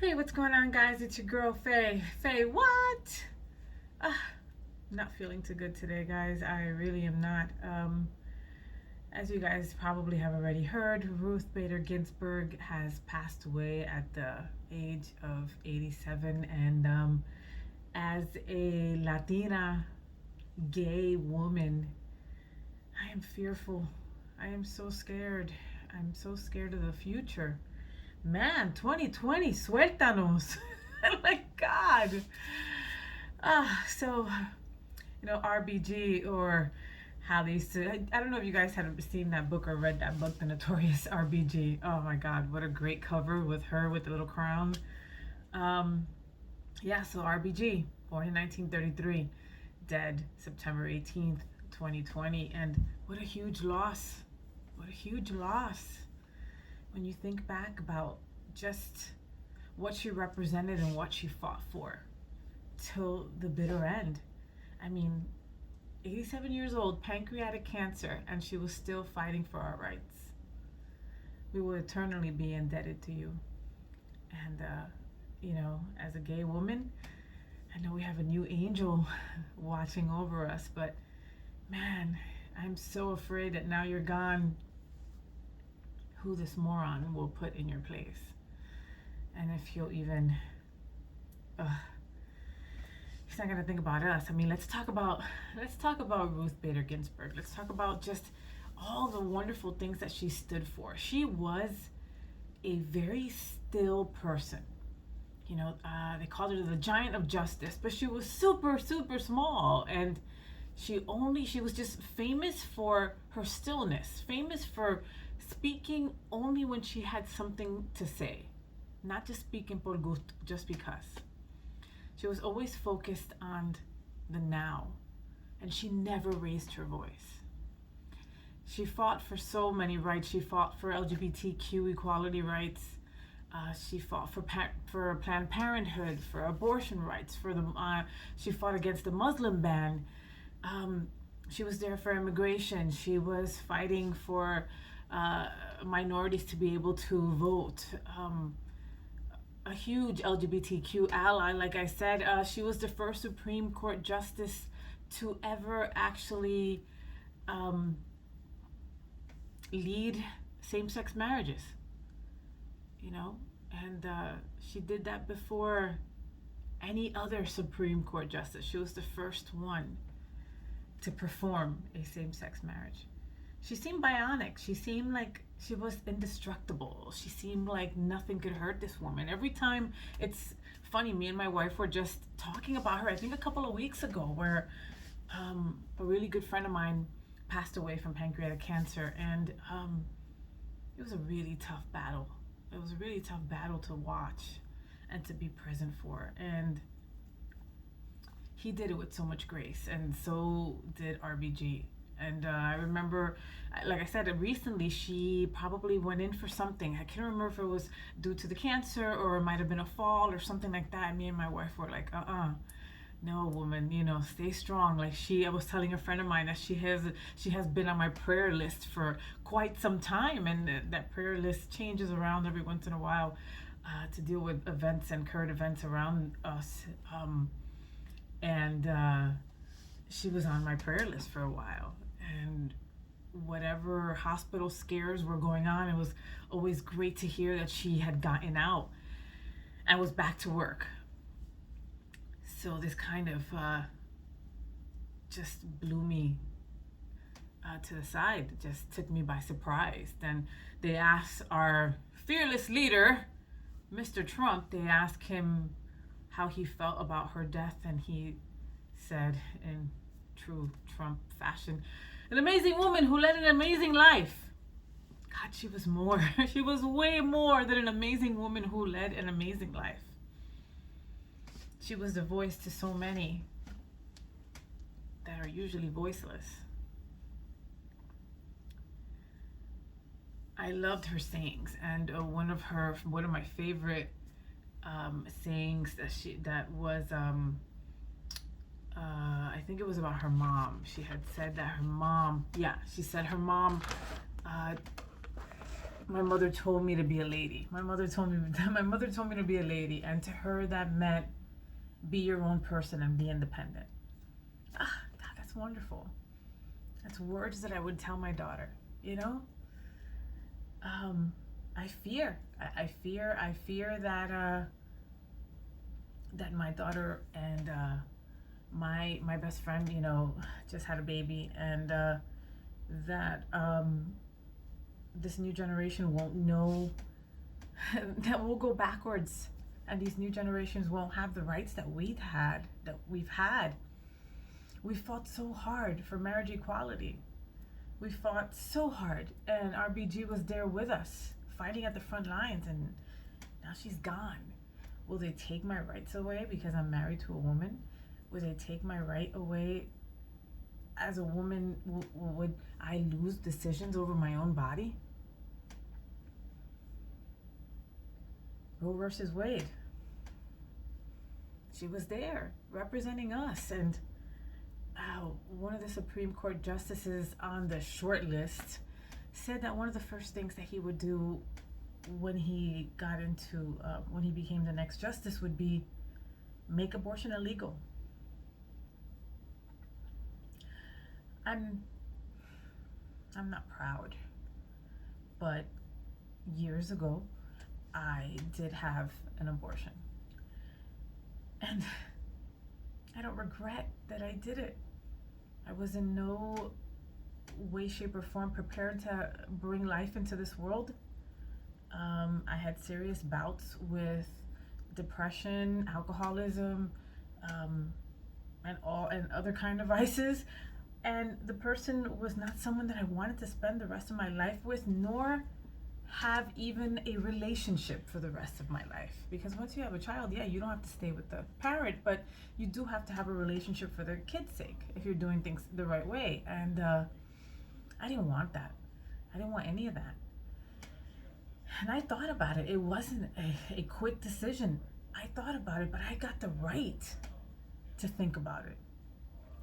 Hey, what's going on, guys? It's your girl, Faye. Faye, what? Not feeling too good today, guys. I really am not. As you guys probably have already heard, Ruth Bader Ginsburg has passed away at the age of 87. And as a Latina gay woman, I am fearful. I am so scared. I'm so scared of the future. Man, 2020, suéltanos. Oh my God. So, RBG, or how they used to. I don't know if you guys had seen that book or read that book, The Notorious RBG. Oh my God, what a great cover with her with the little crown. Um, yeah, so RBG, born in 1933, dead September 18th, 2020. And what a huge loss. What a huge loss. When you think back about just what she represented and what she fought for till the bitter end. I mean, 87 years old, pancreatic cancer, and she was still fighting for our rights. We will eternally be indebted to you. And, as a gay woman, I know we have a new angel watching over us, but man, I'm so afraid that now you're gone, who this moron will put in your place. And if he'll even, he's not gonna think about us. I mean, let's talk about Ruth Bader Ginsburg. Let's talk about just all the wonderful things that she stood for. She was a very still person. They called her the giant of justice, but she was super, super small. And she was just famous for her stillness, famous for speaking only when she had something to say, not just speaking por gusto, just because. She was always focused on the now, and she never raised her voice. She fought for so many rights. She fought for LGBTQ equality rights. She fought for Planned Parenthood, for abortion rights. She fought against the Muslim ban. She was there for immigration. She was fighting for minorities to be able to vote. A huge LGBTQ ally. Like I said, she was the first Supreme Court justice to ever actually lead same-sex marriages. And she did that before any other Supreme Court justice. She was the first one to perform a same-sex marriage. She seemed bionic. She seemed like she was indestructible. She seemed like nothing could hurt this woman. Every time, it's funny, me and my wife were just talking about her, I think a couple of weeks ago, where a really good friend of mine passed away from pancreatic cancer. And it was a really tough battle. It was a really tough battle to watch and to be present for. And he did it with so much grace, and so did RBG. And I remember, like I said, recently she probably went in for something. I can't remember if it was due to the cancer or it might have been a fall or something like that. Me and my wife were like, no, woman, stay strong. Like I was telling a friend of mine that she has been on my prayer list for quite some time, and that prayer list changes around every once in a while to deal with events and current events around us. And she was on my prayer list for a while. And whatever hospital scares were going on, it was always great to hear that she had gotten out and was back to work. So this kind of just blew me to the side. It just took me by surprise. Then they asked our fearless leader, Mr. Trump, they asked him how he felt about her death, and he said in true Trump fashion, an amazing woman who led an amazing life. God, she was more. She was way more than an amazing woman who led an amazing life. She was the voice to so many that are usually voiceless. I loved her sayings, and one of my favorite sayings that was I think it was about her mom. She had said that her mom my mother told me to be a lady. My mother told me to be a lady, and to her that meant be your own person and be independent. Ah, God, that's wonderful. That's words that I would tell my daughter, you know? I fear that my daughter and my best friend, you know, just had a baby, and that this new generation won't know that we'll go backwards, and these new generations won't have the rights that we've had. We fought so hard for marriage equality. We fought so hard, and RBG was there with us, fighting at the front lines, and now she's gone. Will they take my rights away because I'm married to a woman? Will they take my right away as a woman? Would I lose decisions over my own body? Roe versus Wade. She was there representing us, and one of the Supreme Court justices on the short list said that one of the first things that he would do when he became the next justice would be make abortion illegal. I'm not proud, but years ago I did have an abortion, and I don't regret that I did it. I was in no way, shape, or form prepared to bring life into this world. I had serious bouts with depression, alcoholism, and other kind of vices. And the person was not someone that I wanted to spend the rest of my life with, nor have even a relationship for the rest of my life. Because once you have a child, yeah, you don't have to stay with the parent, but you do have to have a relationship for their kid's sake if you're doing things the right way. And I didn't want that. I didn't want any of that. And I thought about it. It wasn't a quick decision. I thought about it, but I got the right to think about it.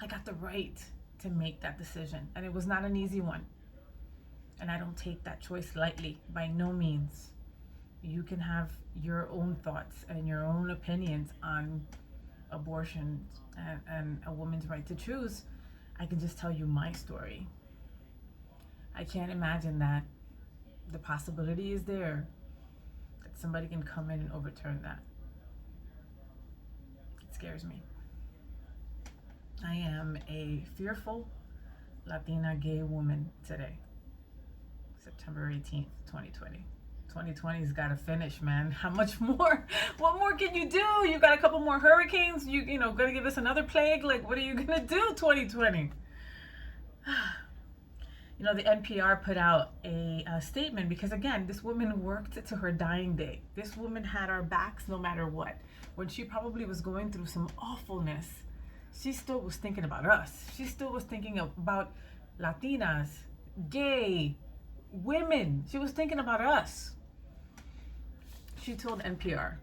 I got the right to make that decision. And it was not an easy one. And I don't take that choice lightly, by no means. You can have your own thoughts and your own opinions on abortion and a woman's right to choose. I can just tell you my story. I can't imagine that the possibility is there that somebody can come in and overturn that. It scares me. I am a fearful Latina gay woman today. September 18th, 2020. 2020's got to finish, man. How much more? What more can you do? You got a couple more hurricanes? You know, gonna give us another plague? Like, what are you gonna do, 2020? You know, the NPR put out a statement because, again, this woman worked to her dying day. This woman had our backs no matter what. When she probably was going through some awfulness, she still was thinking about us. She still was thinking about Latinas, gay, women. She was thinking about us. She told NPR,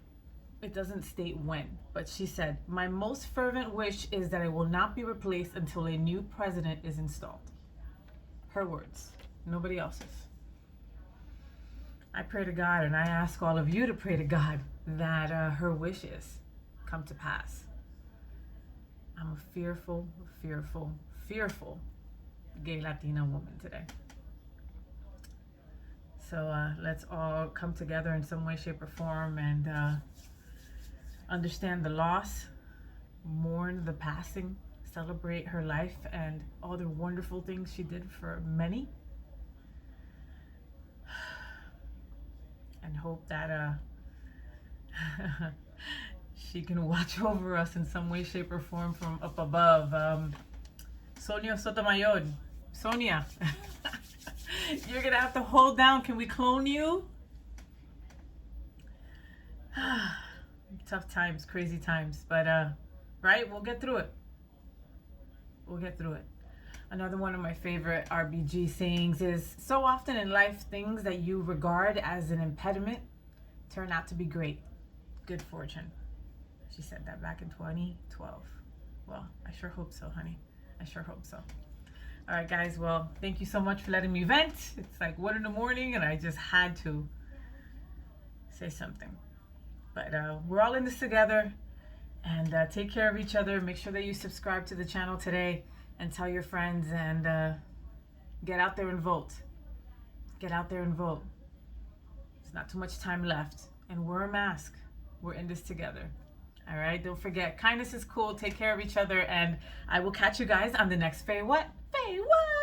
it doesn't state when, but she said, "My most fervent wish is that I will not be replaced until a new president is installed." Her words, nobody else's. I pray to God, and I ask all of you to pray to God that her wishes come to pass. I'm a fearful, fearful, fearful gay Latina woman today. So let's all come together in some way, shape, or form and understand the loss, mourn the passing, celebrate her life and all the wonderful things she did for many, and hope that she can watch over us in some way, shape, or form from up above. Sonia Sotomayor, Sonia, you're gonna have to hold down. Can we clone you? Tough times, crazy times, but right, we'll get through it. We'll get through it. Another one of my favorite RBG sayings is, so often in life, things that you regard as an impediment turn out to be great. Good fortune. She said that back in 2012. Well, I sure hope so, honey. I sure hope so. All right, guys. Well, thank you so much for letting me vent. It's like 1 in the morning, and I just had to say something. But we're all in this together, and take care of each other. Make sure that you subscribe to the channel today, and tell your friends, and get out there and vote. Get out there and vote. There's not too much time left, and wear a mask. We're in this together. All right, don't forget, kindness is cool. Take care of each other, and I will catch you guys on the next FayWhat. FayWhat!